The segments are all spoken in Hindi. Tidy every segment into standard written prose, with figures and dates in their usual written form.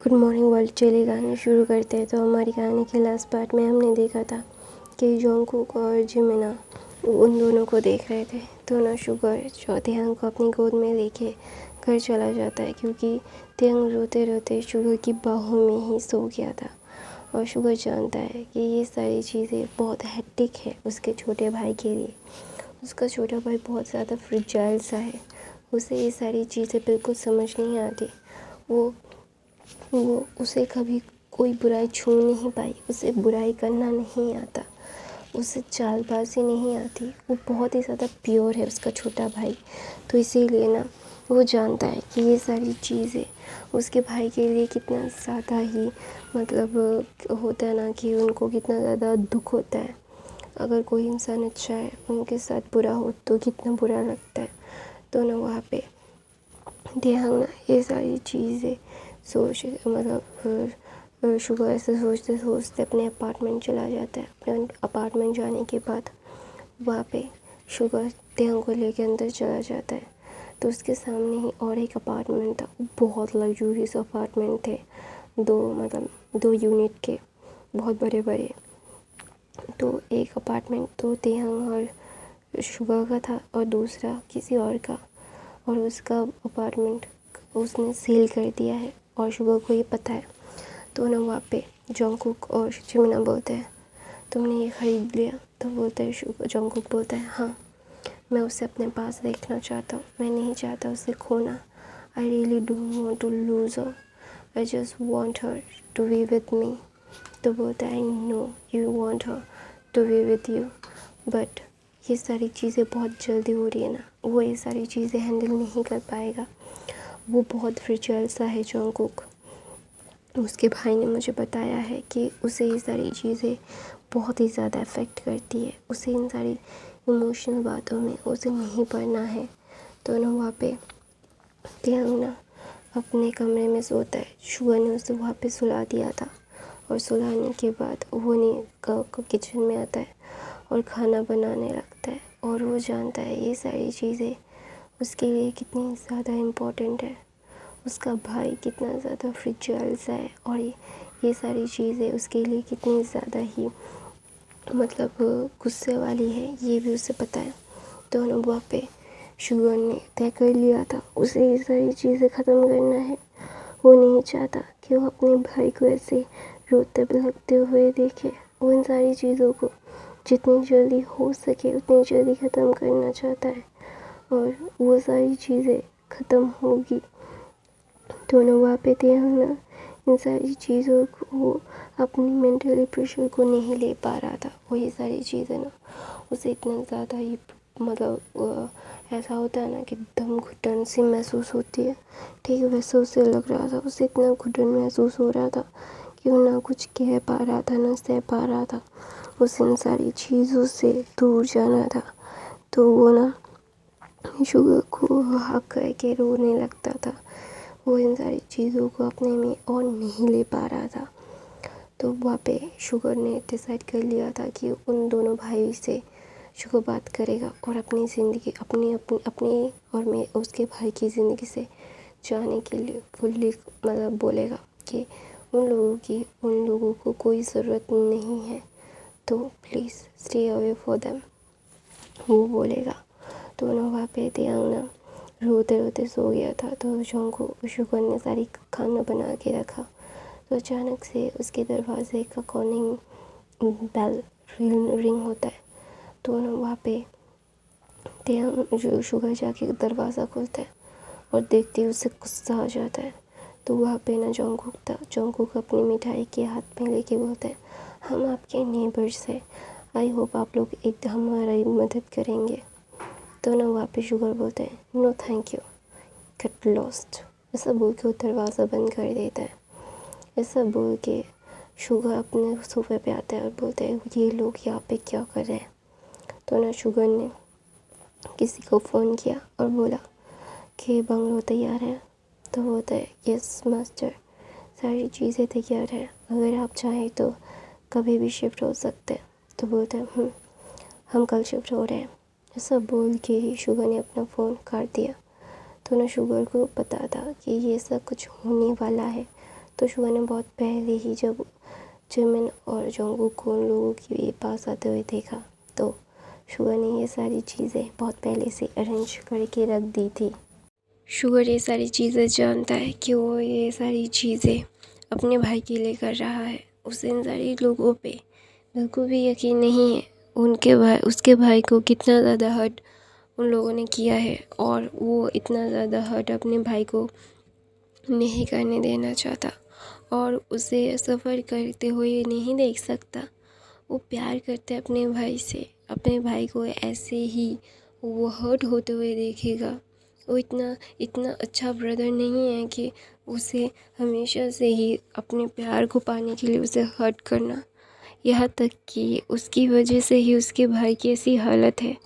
गुड मॉर्निंग वर्ल्ड चलिए कहानी शुरू करते हैं। तो हमारी कहानी के लास्ट पार्ट में हमने देखा था कि जोंगकुक और जिमिना उन दोनों को देख रहे थे। तो ना शुगर चौथियांग को अपनी गोद में लेके घर चला जाता है क्योंकि तियांग रोते रोते शुगर की बाहों में ही सो गया था। और शुगर जानता है कि ये सारी चीज़ें बहुत हेक्टिक है उसके छोटे भाई के लिए। उसका छोटा भाई बहुत ज़्यादा फ्रिजाइल सा है, उसे ये सारी चीज़ें बिल्कुल समझ नहीं आती। वो उसे कभी कोई बुराई छू नहीं पाई, उसे बुराई करना नहीं आता, उसे चालबाजी नहीं आती। वो बहुत ही ज़्यादा प्योर है उसका छोटा भाई। तो इसीलिए ना वो जानता है कि ये सारी चीज़ें उसके भाई के लिए कितना ज़्यादा ही मतलब होता है ना कि उनको कितना ज़्यादा दुख होता है। अगर कोई इंसान अच्छा है उनके साथ बुरा हो तो कितना बुरा लगता है। तो ना वहाँ पे ध्यान ना ये सारी चीज़ें सोच मतलब शुगर ऐसे सोचते सोचते अपने अपार्टमेंट चला जाता है। अपने अपार्टमेंट जाने के बाद वहाँ पे शुगर ध्यान को लेके अंदर चला जाता है। तो उसके सामने ही और एक अपार्टमेंट था, बहुत लग्जूरियस अपार्टमेंट थे, दो यूनिट के, बहुत बड़े बड़े। तो एक अपार्टमेंट तो ध्यान और शुगर का था और दूसरा किसी और का, और उसका अपार्टमेंट उसने सील कर दिया है और शुगर को ये पता है। तो ना वहाँ पे जोंगकुक और जिमिना बोलते हैं तुमने ये ख़रीद लिया? तो बोलता है जोंगकुक बोलता है हाँ, मैं उसे अपने पास देखना चाहता हूँ, मैं नहीं चाहता उसे खोना। I really don't want to lose her, I just want her to be with me. तो बोलता है I know you want her to be with you, but ये सारी चीज़ें बहुत जल्दी हो रही है ना, वो ये सारी चीज़ें हैंडल नहीं कर पाएगा। वो बहुत फ्रिजाइल सा है जोंगकुक। उसके भाई ने मुझे बताया है कि उसे ये सारी चीज़ें बहुत ही ज़्यादा अफेक्ट करती है। उसे इन सारी इमोशनल बातों में उसे नहीं पड़ना है। तो ना वहाँ पे ध्यान ना अपने कमरे में सोता है। शुगर ने उसे वहाँ पे सुला दिया था और सुलाने के बाद वो किचन में आता है और खाना बनाने लगता है। और वो जानता है ये सारी चीज़ें उसके लिए कितनी ज़्यादा इम्पोर्टेंट है। उसका भाई कितना ज़्यादा फ्रिजाइल सा है और ये सारी चीज़ें उसके लिए कितनी ज़्यादा ही मतलब गुस्से वाली है, ये भी उसे पता है। तो वहाँ पे शुगर ने तय कर लिया था उसे ये सारी चीज़ें ख़त्म करना है। वो नहीं चाहता कि वो अपने भाई को ऐसे रोते बिलखते हुए देखे। वो इन सारी चीज़ों को जितनी जल्दी हो सके उतनी जल्दी ख़त्म करना चाहता है और वो सारी चीज़ें ख़त्म होगी। तो ना वहाँ पे ध्यान ना इन सारी चीज़ों को अपनी मेंटली प्रेशर को नहीं ले पा रहा था। वो ये सारी चीज़ें ना उसे इतना ज़्यादा ही मतलब ऐसा होता है ना कि दम घुटन सी महसूस होती है, ठीक है वैसे उसे लग रहा था। उसे इतना घुटन महसूस हो रहा था कि वो ना कुछ कह पा रहा था ना सह पा रहा था। उसे इन सारी चीज़ों से दूर जाना था। तो वो ना शुगर को हक करके रोने लगता था। वो इन सारी चीज़ों को अपने में और नहीं ले पा रहा था। तो वहाँ पे शुगर ने डिसाइड कर लिया था कि उन दोनों भाई से शुगर बात करेगा और अपनी ज़िंदगी अपनी और मैं उसके भाई की ज़िंदगी से जाने के लिए फुल्ली मतलब बोलेगा कि उन लोगों को कोई ज़रूरत नहीं है, तो please stay away for them, वो बोलेगा। तो ना वहाँ पे ध्यान ना रोते रोते सो गया था। तो शुगर ने सारी खाना बना के रखा। तो अचानक से उसके दरवाजे का कॉलिंग बेल रिंग होता है। तो ना वहाँ पे ध्यान शुगर जाके दरवाज़ा खोलता है और देखते ही उसे गुस्सा आ जाता है। तो वहाँ पे ना जोंगकुक अपनी मिठाई के हाथ में लेके बोलता है हम आपके नेबर्स हैं, आई होप आप लोग एक हमारी मदद करेंगे। तो ना वहाँ पे शुगर बोलते हैं no thank you, get lost. ऐसा बोल के वो दरवाज़ा बंद कर देता है। ऐसा बोल के शुगर अपने सोफे पे आता है और बोलता है ये लोग यहाँ पे क्या कर रहे हैं। तो ना शुगर ने किसी को फ़ोन किया और बोला कि बंगलो तैयार है। तो बोलता है यस मास्टर, सारी चीज़ें तैयार हैं, अगर आप चाहें तो कभी भी शिफ्ट हो सकते हैं। तो बोलता है हम कल शिफ्ट हो रहे हैं। ऐसा बोल के ही शुगर ने अपना फ़ोन काट दिया। तो ना शुगर को पता था कि ये सब कुछ होने वाला है। तो शुगा ने बहुत पहले ही जब जिमिन और जोंगकुक को उन लोगों के पास आते हुए देखा तो शुगा ने ये सारी चीज़ें बहुत पहले से अरेंज करके रख दी थी। शुगर ये सारी चीज़ें जानता है कि वो ये सारी चीज़ें अपने भाई के लिए कर रहा है। उसे इन सारी लोगों पे बिल्कुल भी यकीन नहीं है उसके भाई को कितना ज़्यादा हर्ट उन लोगों ने किया है और वो इतना ज़्यादा हर्ट अपने भाई को नहीं करने देना चाहता और उसे सफ़र करते हुए नहीं देख सकता। वो प्यार करता है अपने भाई से, अपने भाई को ऐसे ही वो हर्ट होते हुए देखेगा। वो इतना इतना अच्छा ब्रदर नहीं है कि उसे हमेशा से ही अपने प्यार को पाने के लिए उसे हर्ट करना। यहाँ तक कि उसकी वजह से ही उसके भाई की ऐसी हालत है।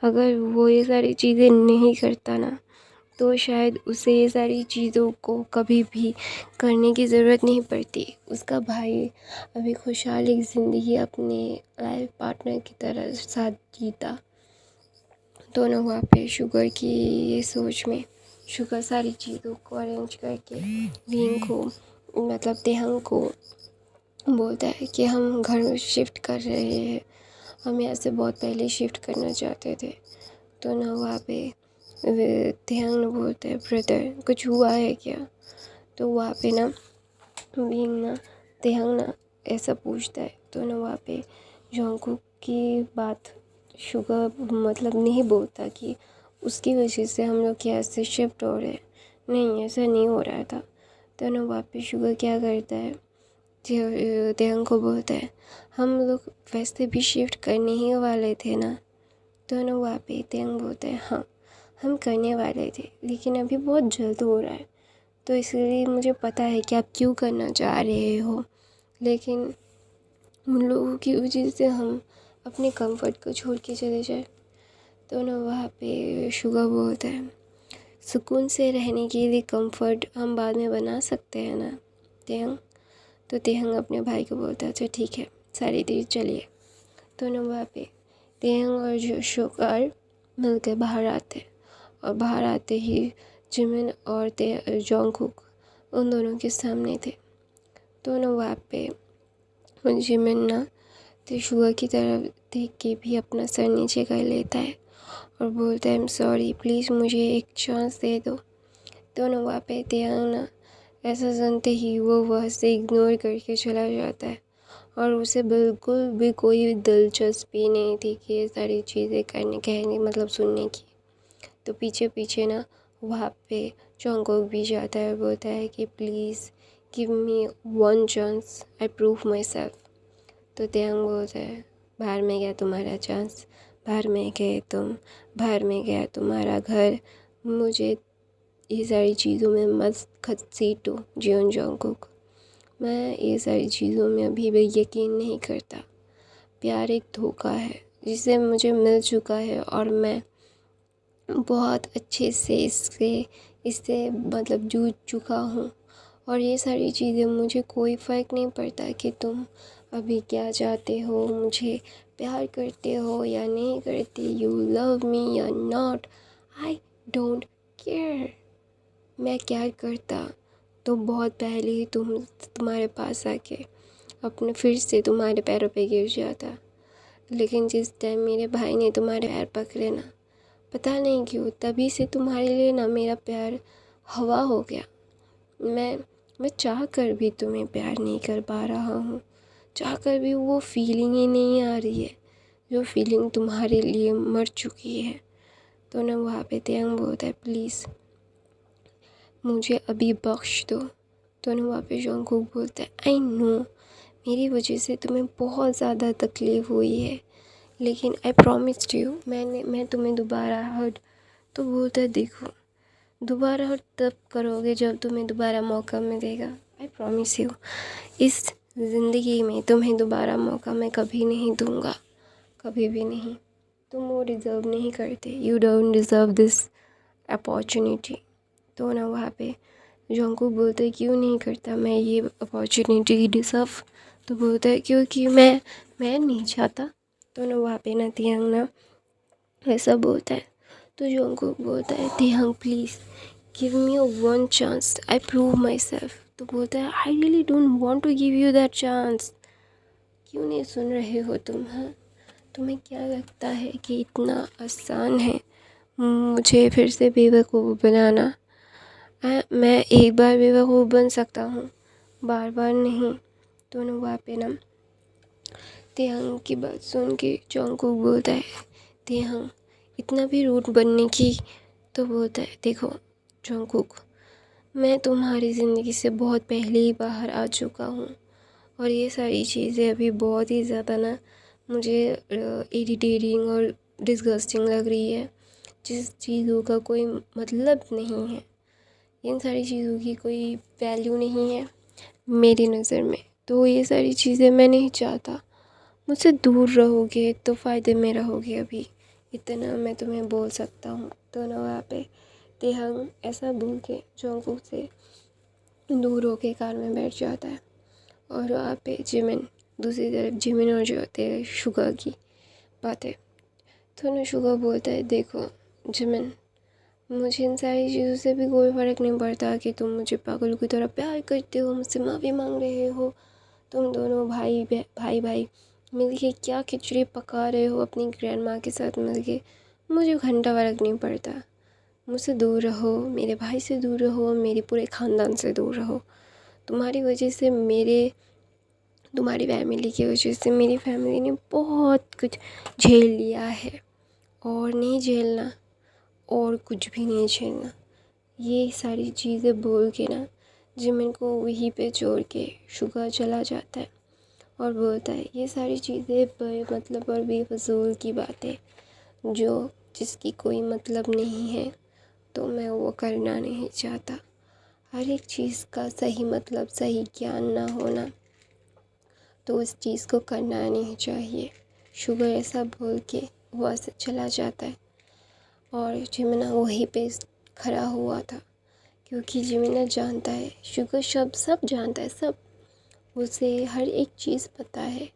अगर वो ये सारी चीज़ें नहीं करता ना तो शायद उसे ये सारी चीज़ों को कभी भी करने की ज़रूरत नहीं पड़ती। उसका भाई अभी खुशहाल एक ज़िंदगी अपने लाइफ पार्टनर की तरह साथ जीता। दोनों वहाँ पे शुगर की ये सोच में शुगर सारी चीज़ों को अरेंज करके विंग को मतलब तेहंग को बोलता है कि हम घर में शिफ्ट कर रहे हैं, हम यहाँ से बहुत पहले शिफ्ट करना चाहते थे। तो ना वहाँ पे तेहंग ने बोलता है ब्रदर कुछ हुआ है क्या। तो वहाँ पे ना विंग ना तेहंग ना ऐसा पूछता है। तो ना वहाँ पे जोंगकुक की बात शुगर मतलब नहीं बोलता कि उसकी वजह से हम लोग यहाँ से शिफ्ट हो रहे हैं। नहीं, ऐसा नहीं हो रहा था। तो ना वहाँ पे शुगर क्या करता है, तेहंग को बोलता है हम लोग वैसे भी शिफ्ट करने ही वाले थे ना। तो ना वहाँ पे तेहंग बोलता है हाँ हम करने वाले थे लेकिन अभी बहुत जल्द हो रहा है, तो इसलिए मुझे पता है कि आप क्यों करना चाह रहे हो, लेकिन उन लोगों की वजह से हम अपने कंफर्ट को छोड़ के चले जाए। तो ना वहाँ पे शुगर बोलता है सुकून से रहने के लिए कंफर्ट हम बाद में बना सकते हैं ना तेहंग। तो तेहंग अपने भाई को बोलता है अच्छा ठीक है सारी देर चलिए। तो ना वहाँ पे तेहंग और जो शुगर मिलकर बाहर आते और बाहर आते ही जिमिन और जोंगकुक उन दोनों के सामने थे। तो ना वहाँ पे जिमिन ना तो शुगर की तरफ देख के भी अपना सर नीचे कर लेता है और बोलता है आई एम सॉरी प्लीज़ मुझे एक चांस दे दो। तो ना वहाँ पे तेहंग ना ऐसा सुनते ही वो वहाँ से इग्नोर करके चला जाता है और उसे बिल्कुल भी कोई दिलचस्पी नहीं थी कि ये सारी चीज़ें कहने मतलब सुनने की। तो पीछे पीछे ना वहाँ पे जोंगकुक भी जाता है और बोलता है कि please give me one chance I prove my self. तो तेहंग बोलता है बाहर में गया तुम्हारा चांस, बाहर में गए तुम, बाहर में गया तुम्हारा घर, मुझे ये सारी चीज़ों में मत घसीटो जियोन जोंगकुक। मैं ये सारी चीज़ों में अभी भी यकीन नहीं करता। प्यार एक धोखा है जिसे मुझे मिल चुका है और मैं बहुत अच्छे से इससे मतलब जूझ चुका हूँ। और ये सारी चीज़ें मुझे कोई फ़र्क नहीं पड़ता कि तुम अभी क्या चाहते हो, मुझे प्यार करते हो या नहीं करते, यू लव मी या नॉट, आई डोंट केयर। मैं क्या करता तो बहुत पहले ही तुम्हारे पास आके अपने फिर से तुम्हारे पैरों पे गिर जाता। लेकिन जिस टाइम मेरे भाई ने तुम्हारे पैर पकड़े ना, पता नहीं क्यों तभी से तुम्हारे लिए ना मेरा प्यार हवा हो गया। मैं चाह कर भी तुम्हें प्यार नहीं कर पा रहा हूँ, चाह कर भी वो फीलिंग ही नहीं आ रही है जो फीलिंग तुम्हारे लिए मर चुकी है। तो ना वहाँ पे तेहंग बोलता है प्लीज़ मुझे अभी बख्श दो। तो ना वहाँ पे जोंगकुक बोलता है आई नो मेरी वजह से तुम्हें बहुत ज़्यादा तकलीफ़ हुई है, लेकिन आई प्रॉमिस्ड यू मैं तुम्हें दोबारा हर्ट। तो बोलता है देखो दोबारा हर्ट तब करोगे जब तुम्हें दोबारा मौका मिलेगा। आई प्रॉमिस यू इस ज़िंदगी में तुम्हें दोबारा मौका मैं कभी नहीं दूँगा, कभी भी नहीं। तुम वो डिज़र्व नहीं करते, you don't deserve this opportunity. तो ना वहाँ पे जोंगकुक बोलता है क्यों नहीं करता मैं ये अपॉर्चुनिटी डिज़र्व। तो बोलता है क्योंकि मैं नहीं चाहता। तो ना वहाँ पे ना तेहंग ना ऐसा बोलता है। तो जोंगकुक बोलता है Taehyung please give me one chance I prove my self बोलता है I really don't want to give you that chance. क्यों नहीं सुन रहे हो तुम? हाँ, तुम्हें क्या लगता है कि इतना आसान है मुझे फिर से बेवकूफ़ बनाना? मैं एक बार बेवकूफ़ बन सकता हूँ, बार बार नहीं। दोनों वहाँ पे ना तेहंग की बात सुन के जॉन्गकुक बोलता है तेहंग इतना भी रूड बनने की। तो बोलता है देखो जॉन्गकुक, मैं तुम्हारी ज़िंदगी से बहुत पहले ही बाहर आ चुका हूँ और ये सारी चीज़ें अभी बहुत ही ज़्यादा ना मुझे इरिटेटिंग और डिस्गस्टिंग लग रही है, जिस चीज़ों का कोई मतलब नहीं है, इन सारी चीज़ों की कोई वैल्यू नहीं है मेरी नज़र में। तो ये सारी चीज़ें मैं नहीं चाहता, मुझसे दूर रहोगे तो फ़ायदे में रहोगे, अभी इतना मैं तुम्हें बोल सकता हूँ। तो ना वहाँ पे तेहंग ऐसा बोल के जॉन्गकुक से दूर होके कार में बैठ जाता है। और वहाँ पे जिमिन, दूसरी तरफ जिमिन और जो होते हैं शुगा की बातें। तो ना शुगा बोलता है देखो जिमिन, मुझे इन सारी चीज़ों से भी कोई फ़र्क नहीं पड़ता कि तुम मुझे पागल की तरह प्यार करते हो, मुझसे माफ़ी मांग रहे हो, तुम दोनों भाई मिलके क्या खिचड़ी पका रहे हो अपनी ग्रैंड माँ के साथ मिलके, मुझे घंटा फ़र्क नहीं पड़ता। मुझसे दूर रहो, मेरे भाई से दूर रहो, मेरे पूरे ख़ानदान से दूर रहो। तुम्हारी वजह से तुम्हारी फैमिली की वजह से मेरी फैमिली ने बहुत कुछ झेल लिया है और नहीं झेलना, और कुछ भी नहीं झेलना। ये सारी चीज़ें बोल के ना जिमिन को वहीं पे छोड़ के शुगा चला जाता है और बोलता है ये सारी चीज़ें बेमतलब और बेफजूल की बातें जिसकी कोई मतलब नहीं है, तो मैं वो करना नहीं चाहता। हर एक चीज़ का सही मतलब, सही ज्ञान ना होना, तो उस चीज़ को करना नहीं चाहिए। शुगर ऐसा बोल के वहाँ से चला जाता है और जिमिना वहीं पे खड़ा हुआ था, क्योंकि जिमिना जानता है, शुगर सब जानता है, सब उसे हर एक चीज़ पता है।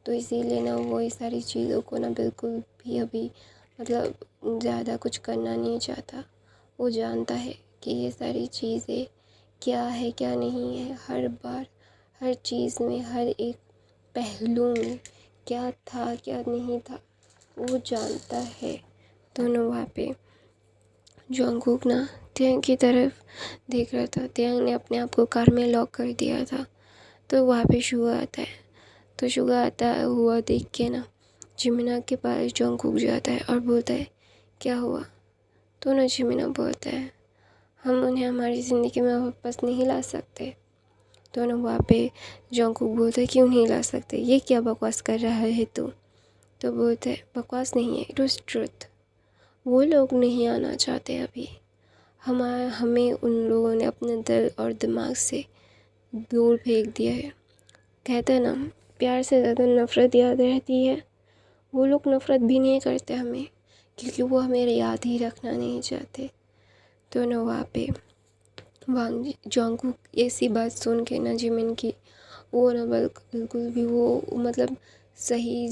तो इसीलिए ना वो इस सारी चीज़ों को ना बिल्कुल भी अभी मतलब ज़्यादा कुछ करना नहीं चाहता। वो जानता है कि ये सारी चीज़ें क्या है क्या नहीं है, हर बार हर चीज़ में, हर एक पहलू में क्या था क्या नहीं था, वो जानता है। दोनों वहाँ पे जॉन्गकुक ना तेहंग की तरफ देख रहा था। तेहंग ने अपने आप को कार में लॉक कर दिया था। तो वहाँ पे शुगा आता है। तो शुगा आता हुआ देख के ना जिमिना के पास जॉन्गकुक जाता है और बोलता है क्या हुआ? तो ना जिमिना बोलता है हम उन्हें हमारी ज़िंदगी में वापस नहीं ला सकते। तो ना वहाँ पे जॉन्गकुक बोलता है क्यों नहीं ला सकते, ये क्या बकवास कर रहा है तू? तो बोलता है बकवास नहीं है, इट वॉज ट्रुथ। वो लोग नहीं आना चाहते अभी, हमें उन लोगों ने अपने दिल और दिमाग से दूर फेंक दिया है। कहते हैं ना प्यार से ज़्यादा नफ़रत याद रहती है। वो लोग नफ़रत भी नहीं करते हमें, क्योंकि वो हमें याद ही रखना नहीं चाहते। तो ना वहाँ पे वांग जॉन्गकुक ऐसी बात सुन के ना जिमिन की वो ना बिल्कुल भी वो मतलब सही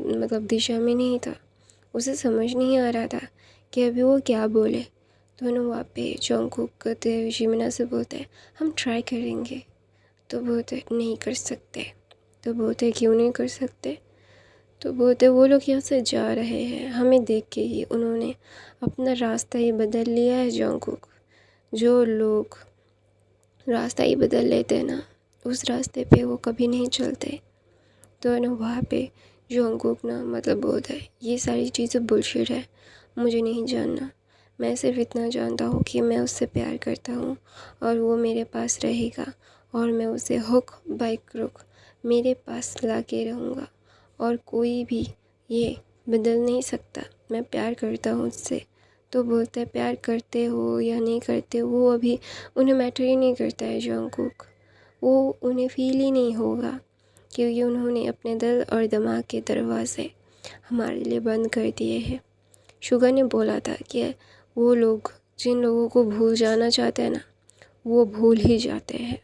मतलब दिशा में नहीं था। उसे समझ नहीं आ रहा था कि अभी वो क्या बोले। तो ना वहाँ पे जॉन्गकुक जिमिना से बोलते हैं हम ट्राई करेंगे। तो बोलते नहीं कर सकते। तो बोलते क्यों नहीं कर सकते? तो बोलते वो लोग यहाँ से जा रहे हैं, हमें देख के ही उन्होंने अपना रास्ता ही बदल लिया है। जॉन्गकुक, जो लोग रास्ता ही बदल लेते हैं ना, उस रास्ते पे वो कभी नहीं चलते। तो ना वहाँ पे जॉन्गकुक ना मतलब बोलता है ये सारी चीज़ें बुलशिट है, मुझे नहीं जानना। मैं सिर्फ इतना जानता हूँ कि मैं उससे प्यार करता हूँ और वो मेरे पास रहेगा और मैं उसे हुक बाय क्रुक मेरे पास ला के रहूँगा और कोई भी ये बदल नहीं सकता। मैं प्यार करता हूँ उससे। तो बोलता है प्यार करते हो या नहीं करते वो अभी उन्हें मैटर ही नहीं करता है जॉन्गकुक, वो उन्हें फील ही नहीं होगा, क्योंकि उन्होंने अपने दिल और दिमाग के दरवाज़े हमारे लिए बंद कर दिए हैं। शुगर ने बोला था कि वो लोग जिन लोगों को भूल जाना चाहते हैं ना, वो भूल ही जाते हैं।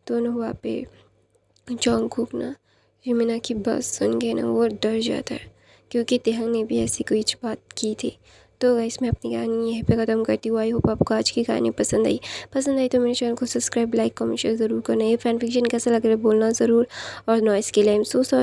तो ना वहाँ पे जॉन्गकुक ना जिमिना की बात सुन के ना वो डर जाता है, क्योंकि तेहंग ने भी ऐसी कुछ बात की थी। तो गाइस मैं अपनी कहानी यहीं पे ख़त्म करती हूँ। आई होप आपको आज की कहानी पसंद आई तो मेरे चैनल को सब्सक्राइब, लाइक, कमेंट, शेयर ज़रूर करना। ये फैन फिक्शन कैसा लग रहा है बोलना ज़रूर। और नॉइज़ के लिए आई एम सो सॉरी।